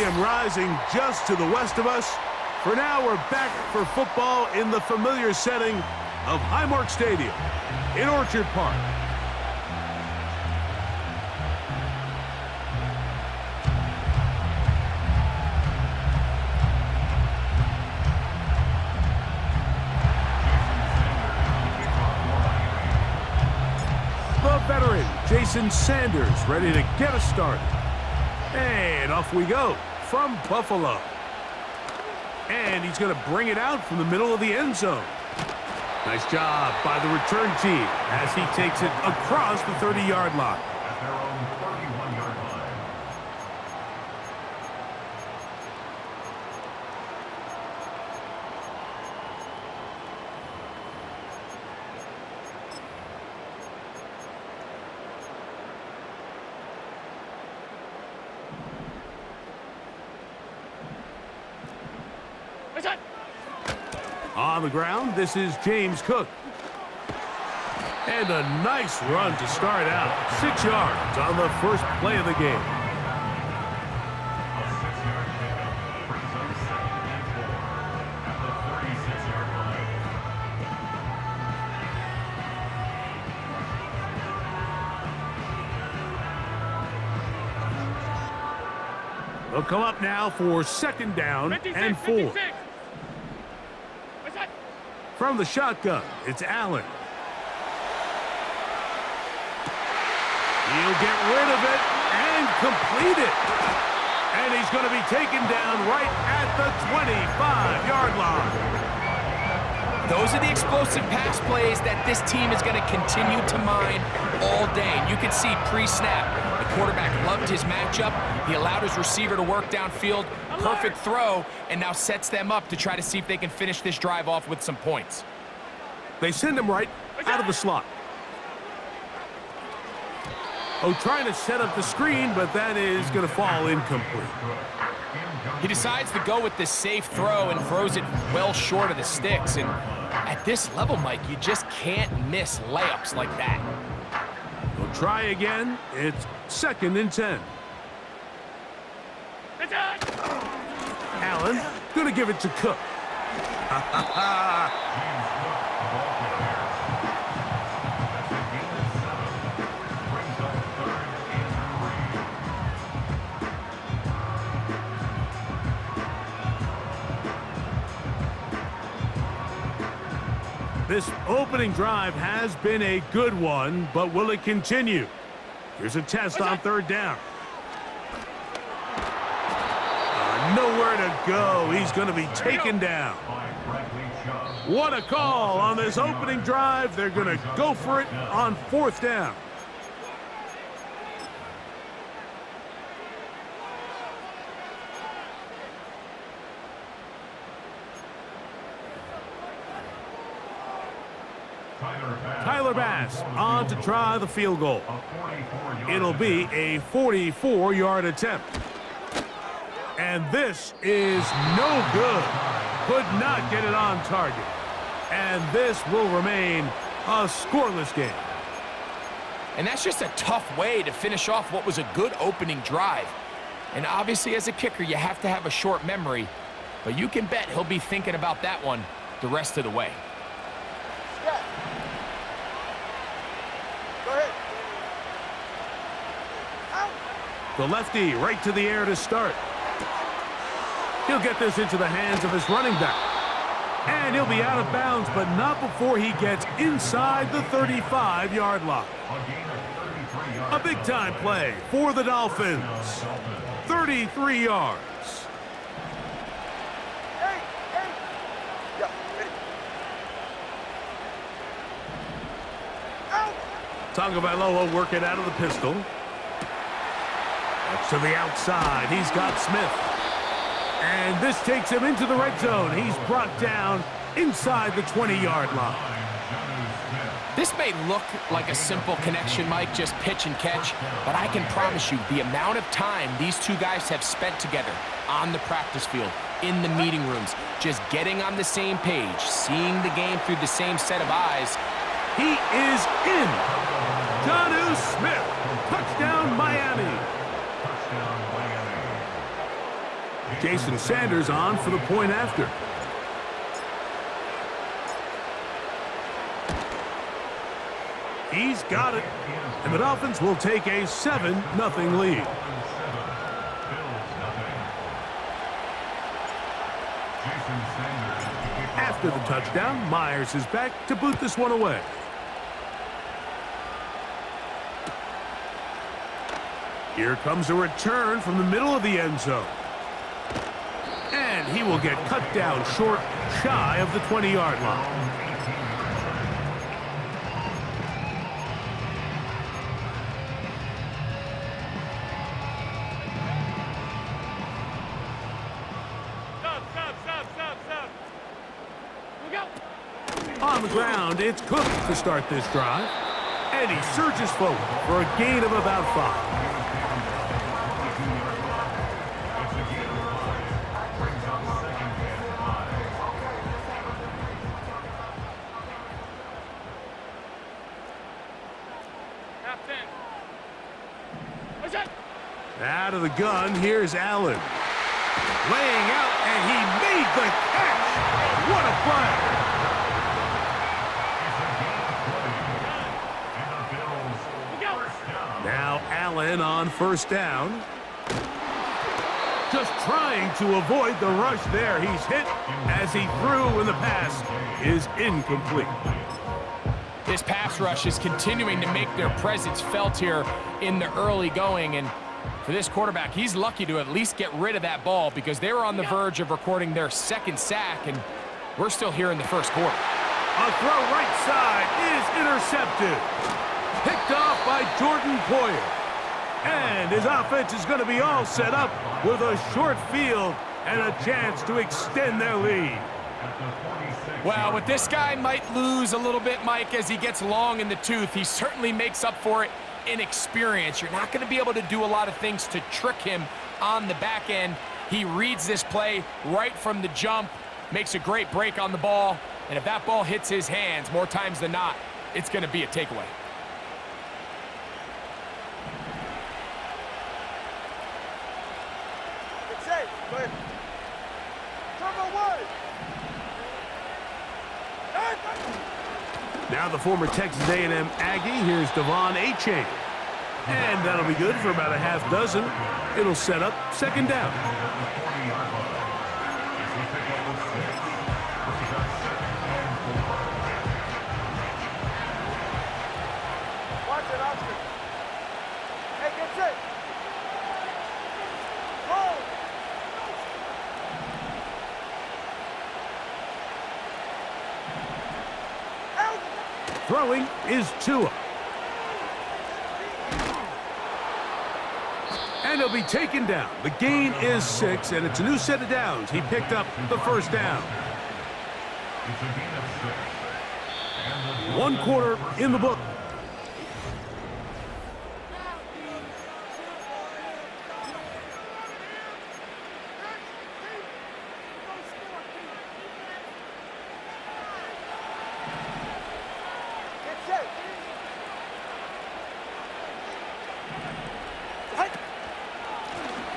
Stadium rising just to the west of us. For now, we're back for football in the familiar setting of Highmark Stadium in Orchard Park. The veteran, Jason Sanders, ready to get us started. And off we go from Buffalo. And he's going to bring it out from the middle of the end zone. Nice job by the return team as he takes it across the 30-yard line. At their own 31-yard line. On the ground, this is James Cook. And a nice run to start out. 6 yards on the first play of the game. A 6-yard pickup brings up 2nd and 4 at the 36-yard line. They'll come up now for 2nd down and 4. From the shotgun, it's Allen. He'll get rid of it and complete it. And he's going to be taken down right at the 25-yard line. Those are the explosive pass plays that this team is going to continue to mine all day. And you can see pre-snap, the quarterback loved his matchup. He allowed his receiver to work downfield. Perfect throw, and now sets them up to try to see if they can finish this drive off with some points. They send him right out of the slot. Oh, trying to set up the screen, but that is going to fall incomplete. He decides to go with this safe throw and throws it well short of the sticks. And at this level, Mike, you just can't miss layups like that. We'll try again. It's 2nd and 10. Allen going to give it to Cook. This opening drive has been a good one, but will it continue? Here's a test on 3rd down. Nowhere to go. He's going to be taken down. What a call on this opening drive. They're going to go for it on 4th down. Tyler Bass on to try the field goal. It'll be a 44-yard attempt. And this is no good. Could not get it on target. And this will remain a scoreless game. And that's just a tough way to finish off what was a good opening drive. And obviously, as a kicker, you have to have a short memory. But you can bet he'll be thinking about that one the rest of the way. The lefty right to the air to start. He'll get this into the hands of his running back. And he'll be out of bounds, but not before he gets inside the 35-yard line. A big-time play for the Dolphins. 33 yards. Tagovailoa working out of the pistol. That's to the outside. He's got Smith. And this takes him into the red zone. He's brought down inside the 20-yard line. This may look like a simple connection, Mike, just pitch and catch, but I can promise you the amount of time these two guys have spent together on the practice field, in the meeting rooms, just getting on the same page, seeing the game through the same set of eyes. He is in. Jonnu Smith, touchdown Miami. Jason Sanders on for the point after. He's got it. And the Dolphins will take a 7-0 lead. After the touchdown, Myers is back to boot this one away. Here comes a return from the middle of the end zone. And he will get cut down short, shy of the 20-yard line. On the ground, it's Cook to start this drive. And he surges forward for a gain of about 5. Out of the gun, here's Allen. Laying out, and he made the catch. What a play. Now Allen on first down. Just trying to avoid the rush there. He's hit as he threw, and the pass is incomplete. This pass rush is continuing to make their presence felt here in the early going, and for this quarterback, he's lucky to at least get rid of that ball because they were on the verge of recording their second sack, and we're still here in the first quarter. A throw right side is intercepted. Picked off by Jordan Poyer. And his offense is going to be all set up with a short field and a chance to extend their lead. Well, what this guy might lose a little bit, Mike, as he gets long in the tooth, he certainly makes up for it in experience. You're not going to be able to do a lot of things to trick him on the back end. He reads this play right from the jump, makes a great break on the ball, and if that ball hits his hands more times than not, it's going to be a takeaway. Go ahead. Now the former Texas A&M Aggie, here's Devon Achane. And that'll be good for about a half dozen. It'll set up second down. Watch it, Oscar. Hey, get set. Roll. Throwing is Tua. And he'll be taken down. The gain is 6, and it's a new set of downs. He picked up the first down. It's a gain of 6. 1 quarter in the book.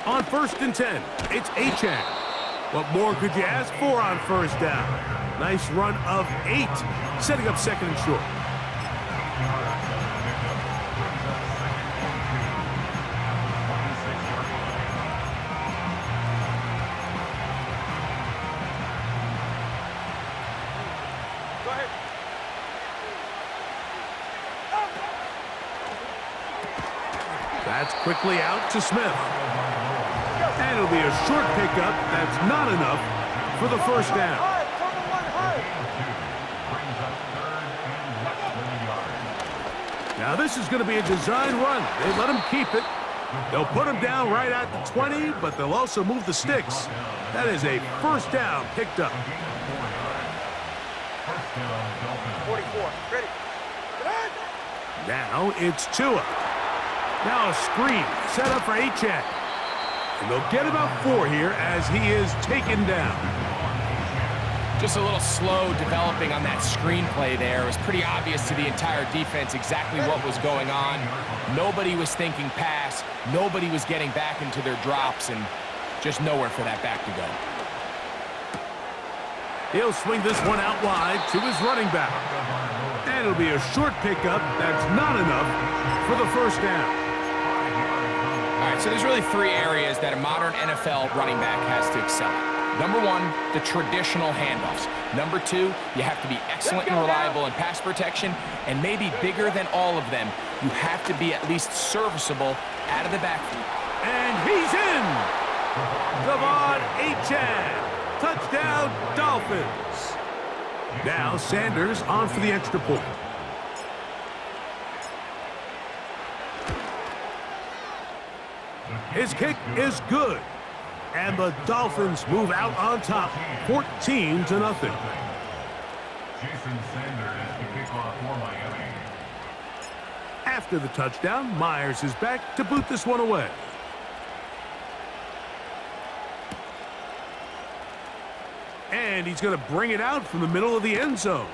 On 1st and 10, it's Achane. What more could you ask for on first down? Nice run of 8, setting up second and short. Go ahead. That's quickly out to Smith. And it'll be a short pickup. That's not enough for the first down. Now this is going to be a design run. They let him keep it. They'll put him down right at the 20, but they'll also move the sticks. That is a first down picked up. 44. Ready. Now it's Tua. Now a screen set up for Achane. And they'll get about 4 here as he is taken down. Just a little slow developing on that screenplay there. It was pretty obvious to the entire defense exactly what was going on. Nobody was thinking pass. Nobody was getting back into their drops. And Just nowhere for that back to go. He'll swing this one out wide to his running back. And it'll be a short pickup. That's not enough for the first down. All right, so there's really three areas that a modern NFL running back has to excel at. Number one, the traditional handoffs. Number two, you have to be excellent and reliable in pass protection. And maybe bigger than all of them, you have to be at least serviceable out of the backfield. And he's in! Devon Achane. Touchdown, Dolphins. Now Sanders on for the extra point. His kick is good. And the Dolphins move out on top, 14-0. Jason Sanders to kick off for Miami. After the touchdown, Myers is back to boot this one away. And he's going to bring it out from the middle of the end zone.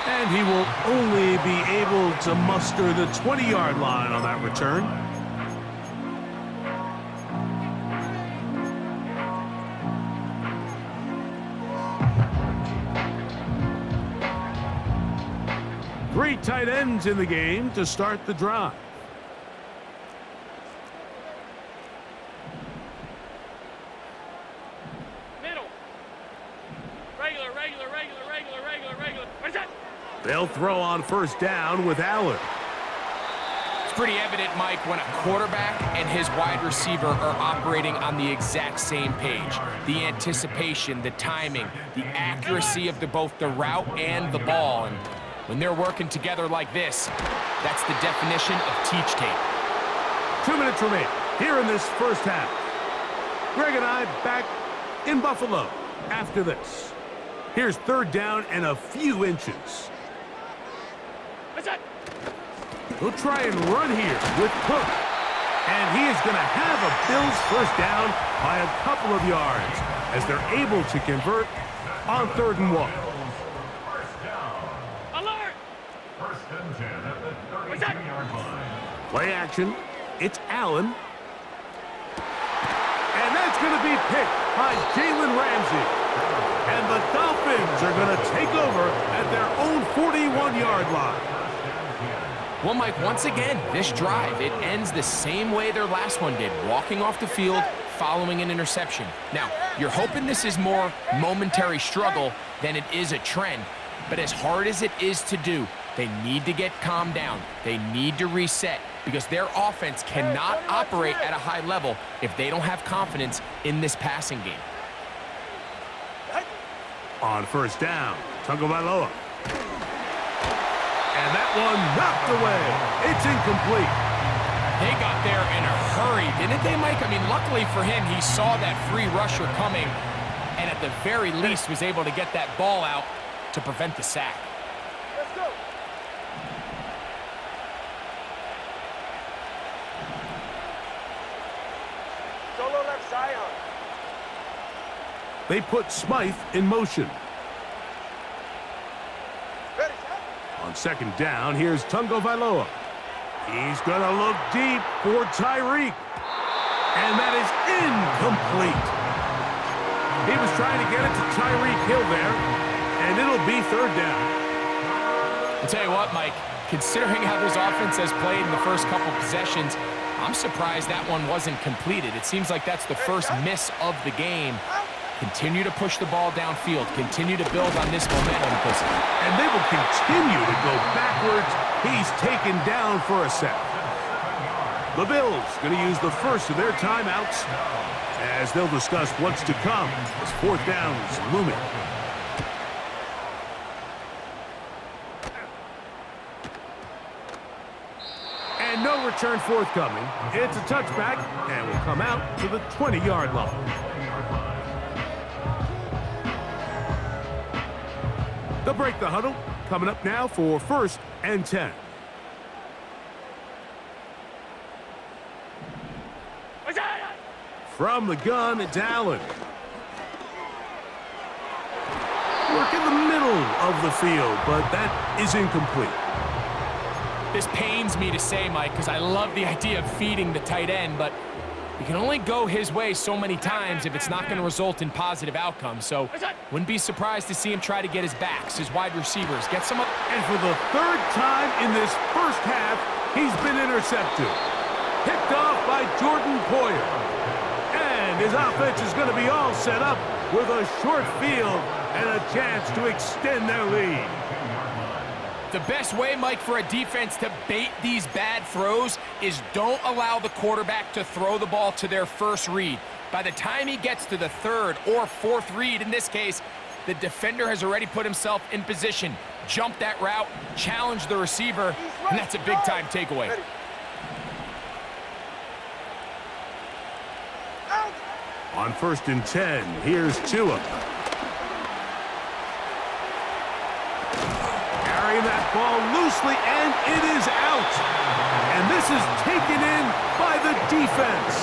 And he will only be able to muster the 20-yard line on that return. Three tight ends in the game to start the drive. Middle. Regular. What is that? They'll throw on first down with Allen. It's pretty evident, Mike, when a quarterback and his wide receiver are operating on the exact same page. The anticipation, the timing, the accuracy of both the route and the ball. And when they're working together like this, that's the definition of teach tape. 2 minutes remain here in this first half. Greg and I back in Buffalo after this. Here's third down and a few inches. What's that? He'll try and run here with Cook. And he is going to have a Bills first down by a couple of yards as they're able to convert on 3rd and 1. Alert! First and 10 at the What's that? 32-yard line. Play action. It's Allen. And that's going to be picked by Jalen Ramsey. And the Dolphins are going to take over at their own 41-yard line. Well, Mike, once again, this drive, it ends the same way their last one did, walking off the field, following an interception. Now, you're hoping this is more momentary struggle than it is a trend, but as hard as it is to do, they need to get calmed down. They need to reset because their offense cannot operate at a high level if they don't have confidence in this passing game. On first down, Tagovailoa. And that one knocked away. It's incomplete. They got there in a hurry, didn't they, Mike? I mean, luckily for him, he saw that free rusher coming and at the very least was able to get that ball out to prevent the sack. Let's go. Solo left Zion. They put Smythe in motion. Ready, set. On second down, here's Tagovailoa. He's going to look deep for Tyreek. And that is incomplete. He was trying to get it to Tyreek Hill there, and it'll be third down. I'll tell you what, Mike, considering how this offense has played in the first couple possessions, I'm surprised that one wasn't completed. It seems like that's the first miss of the game. Continue to push the ball downfield. Continue to build on this momentum. And they will continue to go backwards. He's taken down for a sack. The Bills going to use the first of their timeouts as they'll discuss what's to come as fourth down is looming. And no return forthcoming. It's a touchback and will come out to the 20-yard line. They'll break the huddle. Coming up now for 1st and 10. From the gun, it's Allen. Work in the middle of the field, but that is incomplete. This pains me to say, Mike, because I love the idea of feeding the tight end, but You can only go his way so many times if it's not going to result in positive outcomes. So wouldn't be surprised to see him try to get his backs, his wide receivers, get some... And for the third time in this first half, he's been intercepted. Picked off by Jordan Poyer. And his offense is going to be all set up with a short field and a chance to extend their lead. The best way, Mike, for a defense to bait these bad throws is don't allow the quarterback to throw the ball to their first read. By the time he gets to the third or fourth read, in this case, the defender has already put himself in position, jump that route, challenge the receiver, and that's a big-time takeaway. On 1st and 10, here's Tua. Carrying that ball loosely, and it is out. And this is taken in by the defense.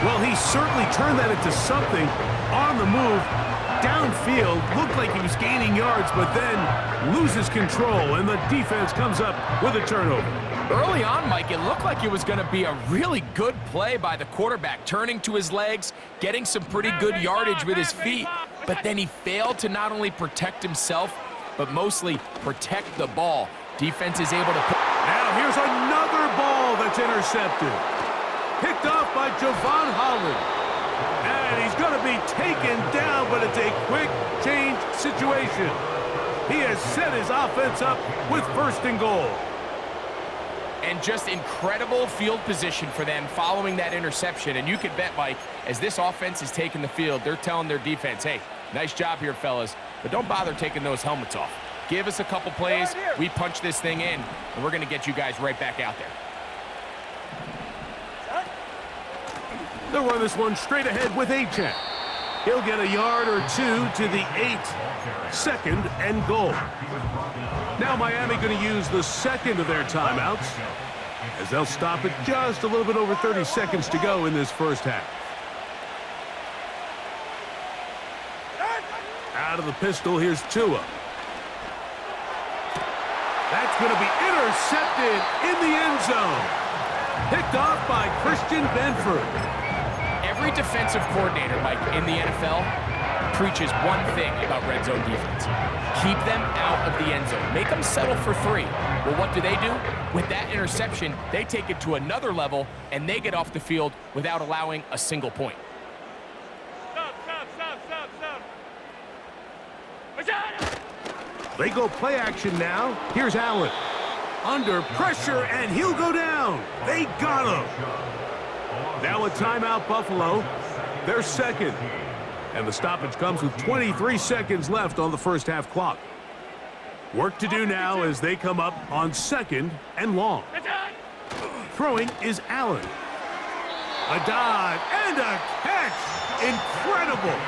Well, he certainly turned that into something on the move. Downfield, looked like he was gaining yards, but then loses control, and the defense comes up with a turnover. Early on, Mike, it looked like it was going to be a really good play by the quarterback, turning to his legs, getting some pretty good yardage with his feet, but then he failed to not only protect himself, but mostly protect the ball. Defense is able to... Now here's another ball that's intercepted. Picked off by Javon Holland. And he's going to be taken down, but it's a quick change situation. He has set his offense up with 1st and goal. And just incredible field position for them following that interception. And you can bet, Mike, as this offense is taking the field, they're telling their defense, hey, nice job here, fellas, but don't bother taking those helmets off. Give us a couple plays, we punch this thing in, and we're going to get you guys right back out there. They'll run this one straight ahead with H2H. He'll get a yard or two to the 8. 2nd and goal. Now Miami going to use the second of their timeouts as they'll stop it just a little bit over 30 seconds to go in this first half. Out of the pistol, here's Tua. That's going to be intercepted in the end zone. Picked off by Christian Benford. Every defensive coordinator, Mike, in the NFL preaches one thing about red zone defense. Keep them out of the end zone. Make them settle for 3. Well, what do? With that interception, they take it to another level, and they get off the field without allowing a single point. They go play action now. Here's Allen. Under pressure, and he'll go down. They got him. Now a timeout, Buffalo. They're 2nd. And the stoppage comes with 23 seconds left on the first half clock. Work to do now as they come up on 2nd and long. Throwing is Allen. A dive and a catch. Incredible.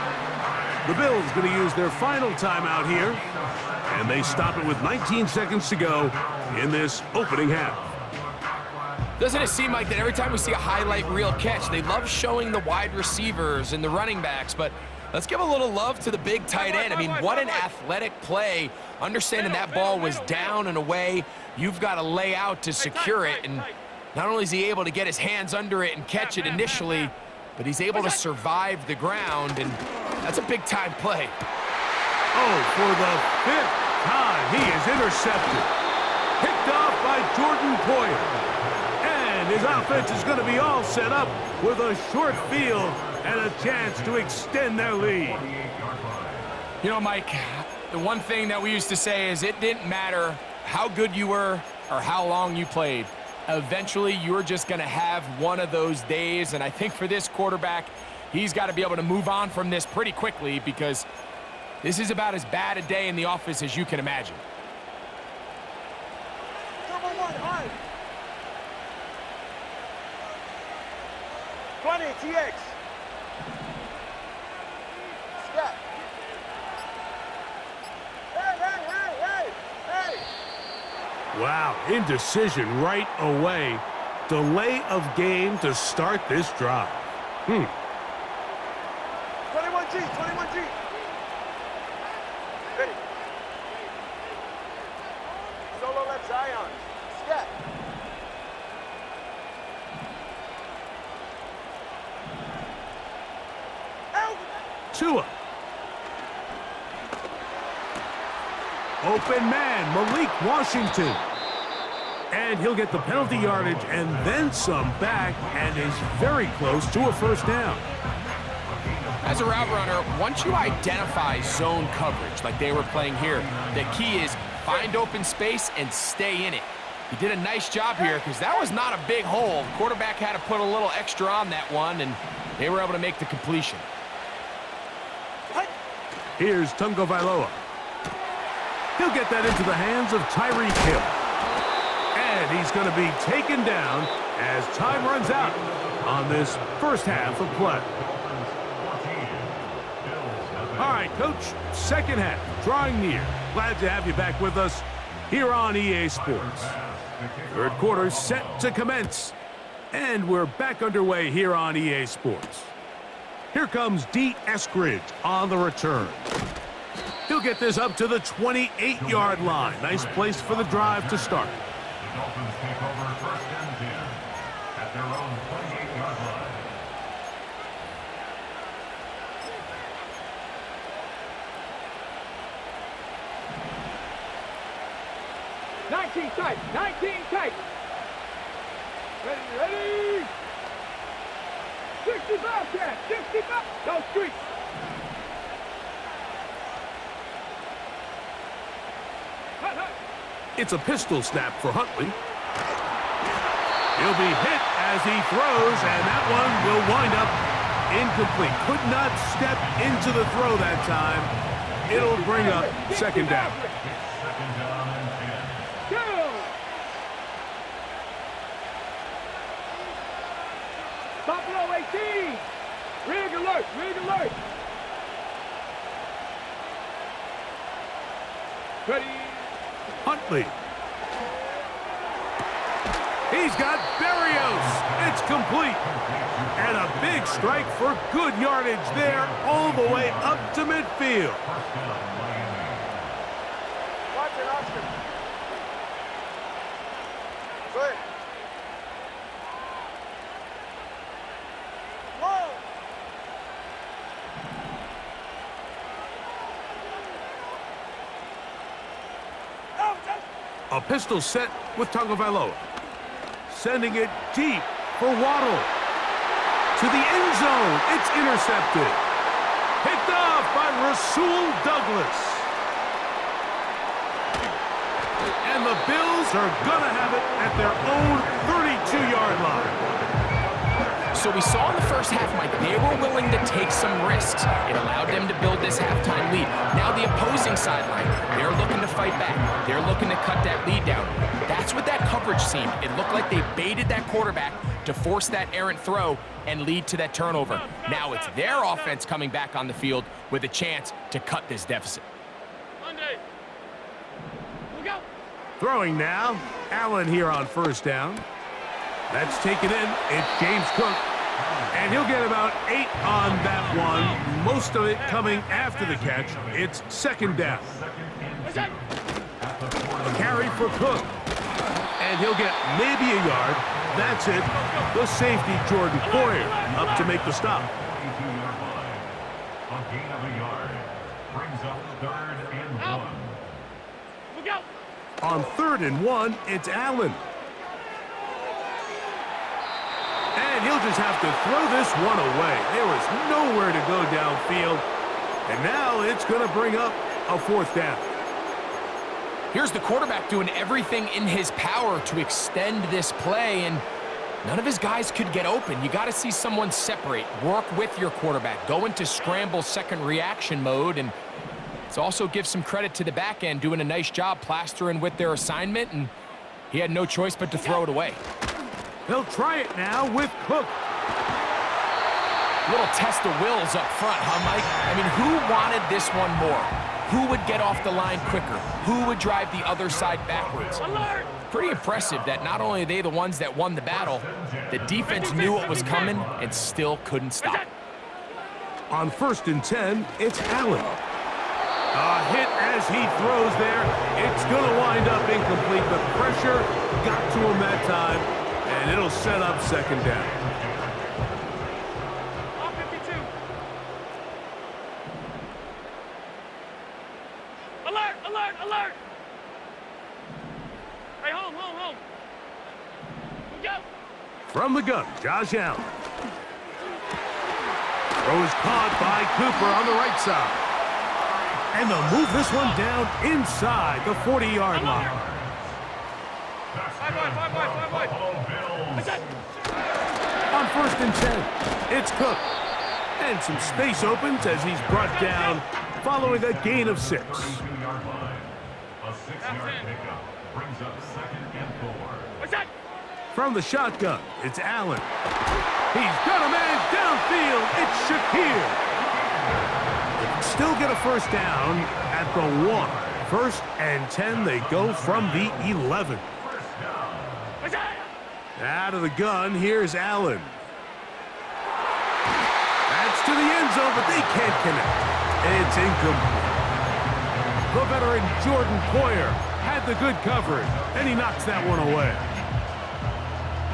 The Bills going to use their final timeout here. And they stop it with 19 seconds to go in this opening half. Doesn't it seem like that every time we see a highlight reel catch, they love showing the wide receivers and the running backs, but let's give a little love to the big tight end. I mean, what an athletic play. Understanding that ball was down and away, you've got to lay out to secure it, and not only is he able to get his hands under it and catch it initially, but he's able to survive the ground, and that's a big-time play. Oh, for the 5th time, he is intercepted. Picked off by Jordan Poyer. And his offense is going to be all set up with a short field and a chance to extend their lead. You know, Mike, the one thing that we used to say is it didn't matter how good you were or how long you played. Eventually, you're just going to have one of those days, and I think for this quarterback, he's got to be able to move on from this pretty quickly because this is about as bad a day in the office as you can imagine. 20, TX. Step. Hey. Wow, indecision right away. Delay of game to start this drive. 21G. Ready. Solo left Zion. Step. Tua. Open man, Malik Washington. And he'll get the penalty yardage and then some back and is very close to a first down. As a route runner, once you identify zone coverage like they were playing here, the key is find open space and stay in it. He did a nice job here because that was not a big hole. The quarterback had to put a little extra on that one, and they were able to make the completion. Here's Tagovailoa. He'll get that into the hands of Tyreek Hill. And he's going to be taken down as time runs out on this first half of play. All right, Coach, second half, drawing near. Glad to have you back with us here on EA Sports. Third quarter set to commence. And we're back underway here on EA Sports. Here comes D. Eskridge on the return. He'll get this up to the 28-yard line. Nice place for the drive to start. The Dolphins take over first and 10 at their own 28-yard line. 19 tight, 19 tight. Ready. 65, Chad, 65. Go street. It's a pistol snap for Huntley. He'll be hit as he throws, and that one will wind up incomplete. Could not step into the throw that time. It'll bring up second down. Second down and 10. Go. Buffalo 18. Rig alert, rig alert. Ready. Huntley. He's got Berrios. It's complete. And a big strike for good yardage there all the way up to midfield. First down, Miami. Watch it, Oscar. Go ahead. Whoa! A pistol set with Tagovailoa. Sending it deep for Waddle. To the end zone. It's intercepted. Picked off by Rasul Douglas. And the Bills are going to have it at their own 32-yard line. So we saw in the first half, Mike, they were willing to take some risks. It allowed them to build this halftime lead. Now the opposing sideline, they're looking to fight back. They're looking to cut that lead down. That's what that coverage seemed. It looked like they baited that quarterback to force that errant throw and lead to that turnover. Now it's their offense coming back on the field with a chance to cut this deficit. Monday. Look out. Throwing now. Allen here on first down. That's taken in. It's James Cook. And he'll get about 8 on that one. Most of it coming after the catch. It's second down. A carry for Cook. And he'll get maybe a yard. That's it. The safety, Jordan Poyer, up to make the stop. 22-yard line. A gain of a yard. Brings up third and 1. Look out. On 3rd and 1, it's Allen. And he'll just have to throw this one away. There was nowhere to go downfield. And now it's going to bring up a 4th down. Here's the quarterback doing everything in his power to extend this play, and none of his guys could get open. You got to see someone separate, work with your quarterback, go into scramble second reaction mode, and it's also give some credit to the back end doing a nice job plastering with their assignment, and he had no choice but to throw it away. They'll try it now with Cook. Little test of wills up front, huh, Mike? I mean, who wanted this one more? Who would get off the line quicker? Who would drive the other side backwards? Alert. Pretty impressive that not only are they the ones that won the battle, the defense knew what was coming and still couldn't stop. On 1st and 10, it's Allen. A hit as he throws there. It's going to wind up incomplete. The pressure got to him that time, and it'll set up second down. Alert, alert! Hey, home, home, home. Go. From the gun, Josh Allen. Throw is caught by Cooper on the right side. And they'll move this one down inside the 40-yard line. Five. What's that? On 1st and 10, it's Cook. And some space opens as he's brought down following a gain of 6. 22-yard line. A 6-yard pickup brings up 2nd and 4. What's that? From the shotgun, it's Allen. He's got a man downfield. It's Shakir. They can still get a first down at the 1. 1st and 10, they go from the 11. What's that? Out of the gun, here's Allen. That's to the end zone, but they can't connect. It's incomplete. The veteran Jordan Poyer had the good coverage, and he knocks that one away.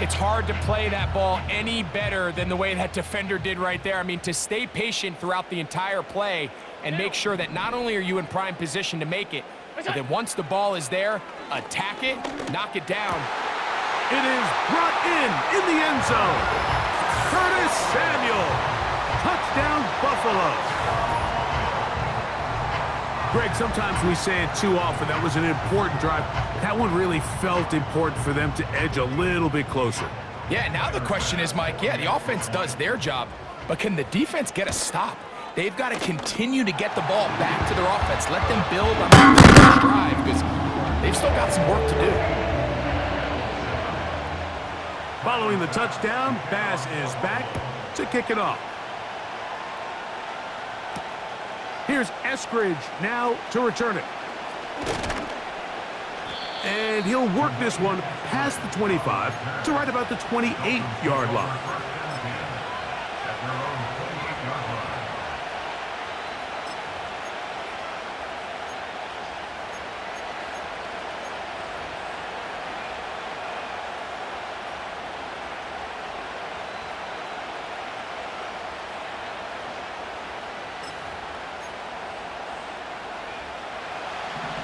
It's hard to play that ball any better than the way that defender did right there. I mean, to stay patient throughout the entire play and make sure that not only are you in prime position to make it, but that once the ball is there, attack it, knock it down. It is brought in the end zone. Curtis Samuel. Touchdown, Buffalo. Greg, sometimes we say it too often. That was an important drive. That one really felt important for them to edge a little bit closer. Yeah, now the question is, Mike, yeah, the offense does their job, but can the defense get a stop? They've got to continue to get the ball back to their offense. Let them build on that drive because they've still got some work to do. Following the touchdown, Bass is back to kick it off. Here's Eskridge now to return it. And he'll work this one past the 25 to right about the 28-yard line.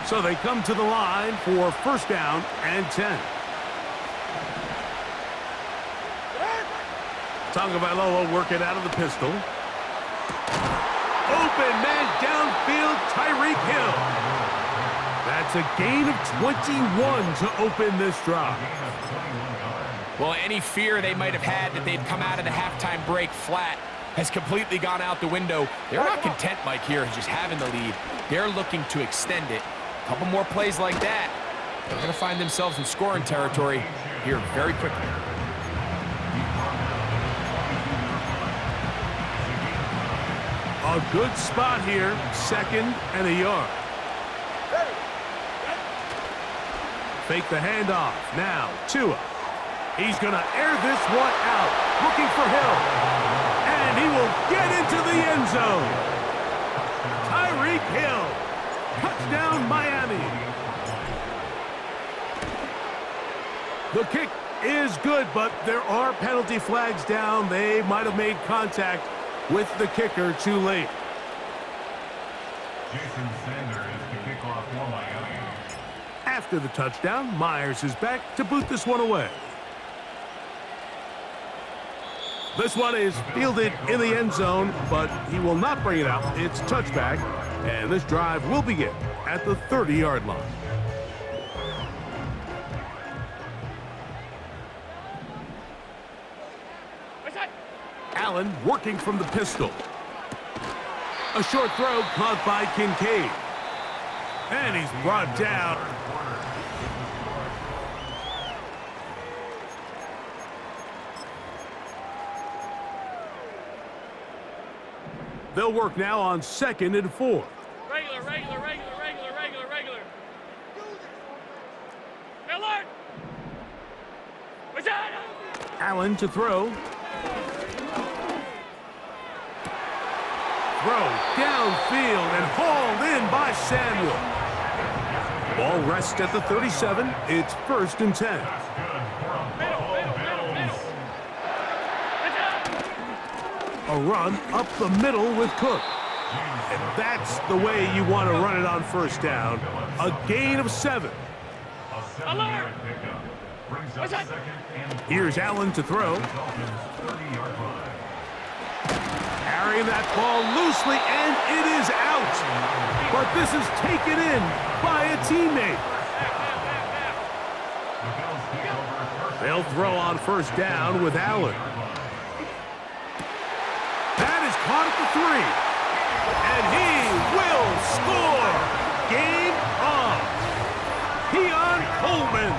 So they come to the line for 1st down and 10. Tagovailoa working out of the pistol. Open man downfield, Tyreek Hill. That's a gain of 21 to open this drive. Well, any fear they might have had that they'd come out of the halftime break flat has completely gone out the window. They're not content, Mike, here just having the lead. They're looking to extend it. A couple more plays like that, they're going to find themselves in scoring territory here very quickly. A good spot here, 2nd and a yard. Fake the handoff. Now, Tua. He's going to air this one out, looking for Hill. And he will get into the end zone. Tyreek Hill. Touchdown, Miami. The kick is good, but there are penalty flags down. They might have made contact with the kicker too late. Jason Sanders to kick off for Miami. After the touchdown, Myers is back to boot this one away. This one is fielded in the end zone, but he will not bring it out. It's touchback, and this drive will begin at the 30-yard line. Allen working from the pistol. A short throw caught by Kincaid. And he's brought down. They'll work now on 2nd and 4. Regular. Alert! What's that? Allen to throw. Throw downfield and hauled in by Samuel. Ball rests at the 37. It's 1st and 10. Middle. A run up the middle with Cook. And that's the way you want to run it on first down. A gain of 7. A 7-yard pickup brings up second and 4. Here's Allen to throw. The Dolphins' 30-yard line. Carrying that ball loosely, and it is out. But this is taken in by a teammate. The Bills take over first. They'll throw on first down with Allen. That is caught at the 3. And he will score. Game on. Keon Coleman.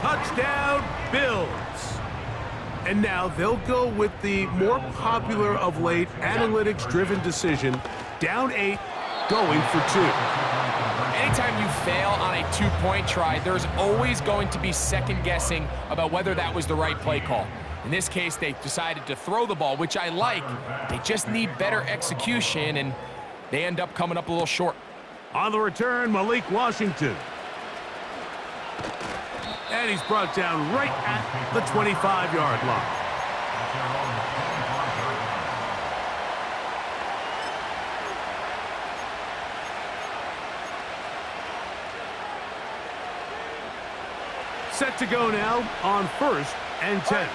Touchdown, Bills. And now they'll go with the more popular of late analytics-driven decision. Down 8, going for 2. Anytime you fail on a 2-point try, there's always going to be second guessing about whether that was the right play call. In this case, they decided to throw the ball, which I like. They just need better execution, and they end up coming up a little short. On the return, Malik Washington. And he's brought down right at the 25-yard line. Set to go now on 1st and 10.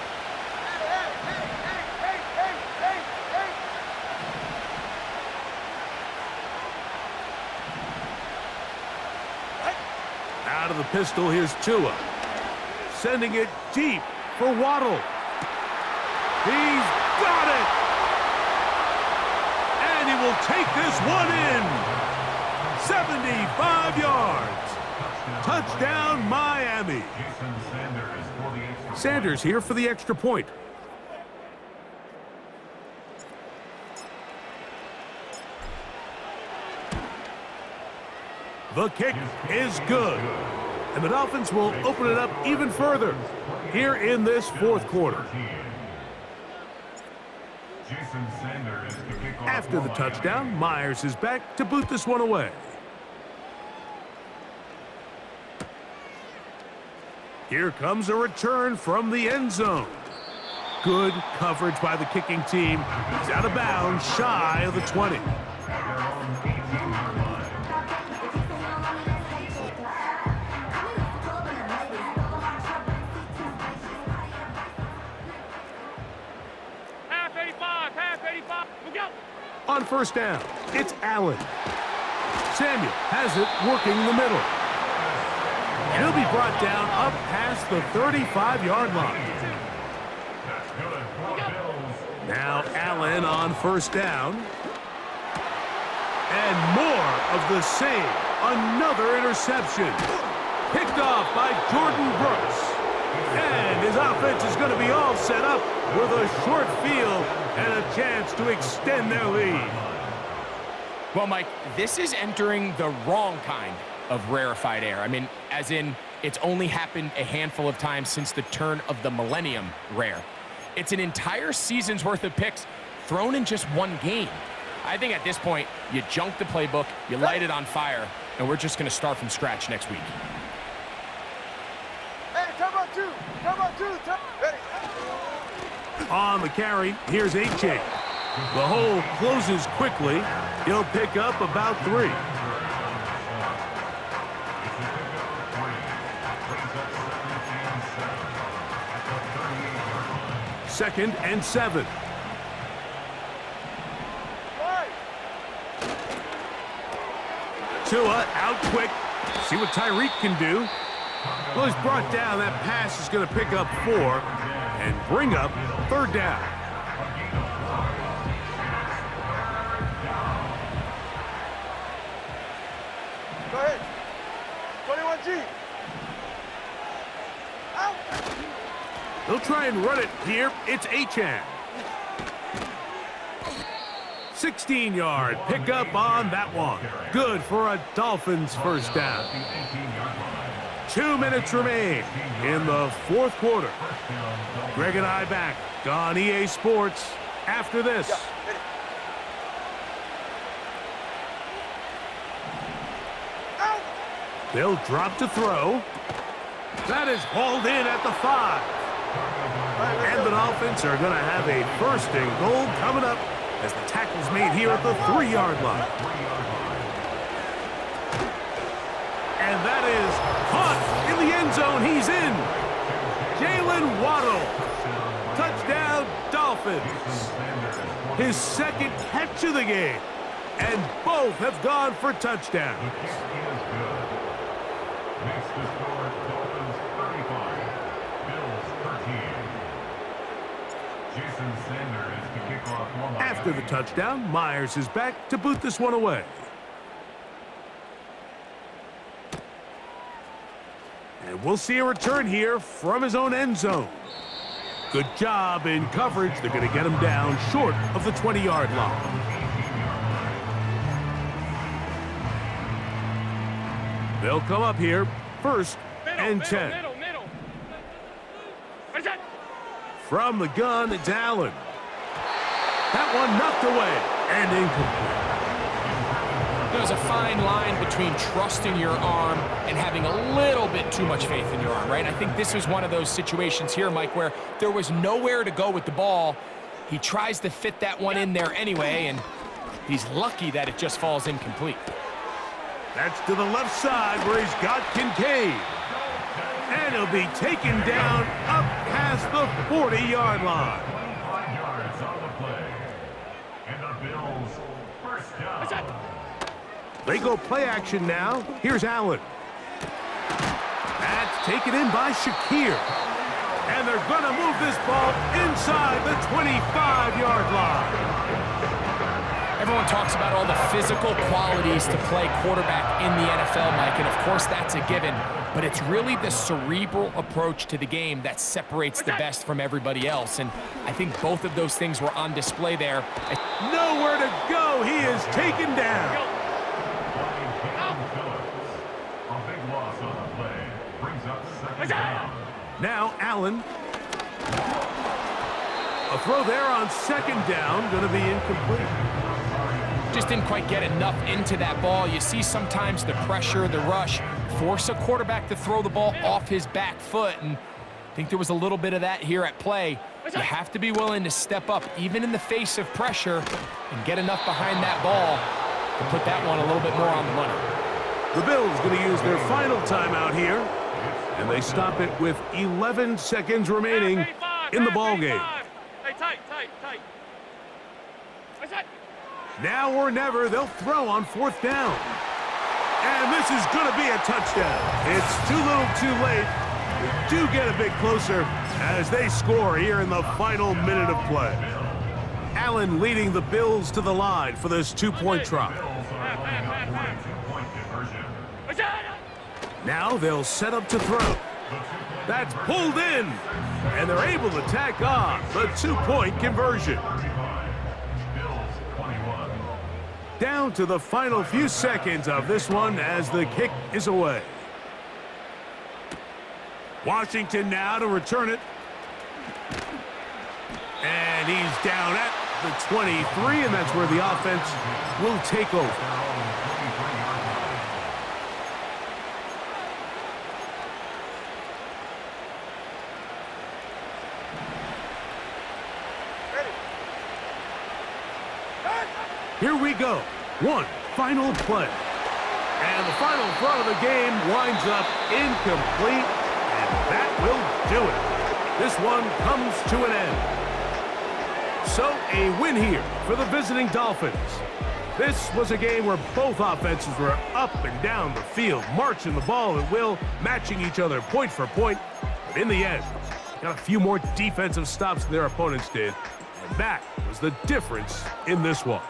Out of the pistol, here's Tua. Sending it deep for Waddle. He's got it! And he will take this one in. 75 yards. Touchdown, Miami. Sanders here for the extra point. The kick is good. And the Dolphins will open it up even further here in this 4th quarter. After the touchdown, Myers is back to boot this one away. Here comes a return from the end zone. Good coverage by the kicking team. He's out of bounds, shy of the 20. On first down, it's Allen. Samuel has it working the middle. And he'll be brought down up past the 35-yard line. Now Allen on first down. And more of the same. Another interception. Picked off by Jordan Brooks. And his offense is going to be all set up with a short field and a chance to extend their lead. Well, Mike, this is entering the wrong kind of rarefied air. I mean, as in, it's only happened a handful of times since the turn of the millennium rare. It's an entire season's worth of picks thrown in just one game. I think at this point, you junk the playbook, you light it on fire, and we're just going to start from scratch next week. Hey, come on, 2. Come on, 2. Ready. On the carry, here's H.2H. The hole closes quickly. He'll pick up about 3. Second and 7. Tua out quick. See what Tyreek can do. Well, he's brought down. That pass is going to pick up 4 and bring up 3rd down. Go ahead. 21G. Out. They'll try and run it here. It's Achane. 16-yard pickup on that one. Good for a Dolphins first down. 2 minutes remain in the 4th quarter. Greg and I back on EA Sports after this. They'll drop to throw. That is hauled in at the 5. And the Dolphins are going to have a 1st and goal coming up as the tackle's made here at the 3-yard line. And that is caught in the end zone. He's in. Jalen Waddle. Touchdown, Dolphins. His second catch of the game. And both have gone for touchdowns. Next to score, Dolphins 35, Bills 13. Jason Sanders to kick off one. After the touchdown, Myers is back to boot this one away. And we'll see a return here from his own end zone. Good job in coverage. They're going to get him down short of the 20-yard line. They'll come up here, 1st and 10. Middle. From the gun, it's Allen. That one knocked away and incomplete. There's a fine line between trusting your arm and having a little bit too much faith in your arm, right? I think this is one of those situations here, Mike, where there was nowhere to go with the ball. He tries to fit that one in there anyway, and he's lucky that it just falls incomplete. That's to the left side where he's got Kincaid. And he'll be taken down up past the 40-yard line. 25 yards on the play. And the Bills first down. They go play action now. Here's Allen. That's taken in by Shakir. And they're going to move this ball inside the 25-yard line. Everyone talks about all the physical qualities to play quarterback in the NFL, Mike, and of course that's a given, but it's really the cerebral approach to the game that separates the best from everybody else, and I think both of those things were on display there. Nowhere to go. He is taken down. A big loss on the play. Brings up second down. Now Allen. A throw there on 2nd down, going to be incomplete. Just didn't quite get enough into that ball. You see sometimes the pressure, the rush, force a quarterback to throw the ball off his back foot, and I think there was a little bit of that here at play. You have to be willing to step up, even in the face of pressure, and get enough behind that ball to put that one a little bit more on the money. The Bills going to use their final timeout here, and they stop it with 11 seconds remaining in the ball game. Hey, tight. Now or never, they'll throw on 4th down. And this is going to be a touchdown. It's too little too late. They do get a bit closer as they score here in the final minute of play. Allen leading the Bills to the line for this 2-point try. Now they'll set up to throw. That's pulled in, and they're able to tack on the 2-point conversion. Down to the final few seconds of this one as the kick is away. Washington now to return it. And he's down at the 23, and that's where the offense will take over. Here we go. One final play. And the final throw of the game winds up incomplete, and that will do it. This one comes to an end. So a win here for the visiting Dolphins. This was a game where both offenses were up and down the field, marching the ball at will, matching each other point for point. But in the end, got a few more defensive stops than their opponents did. And that was the difference in this one.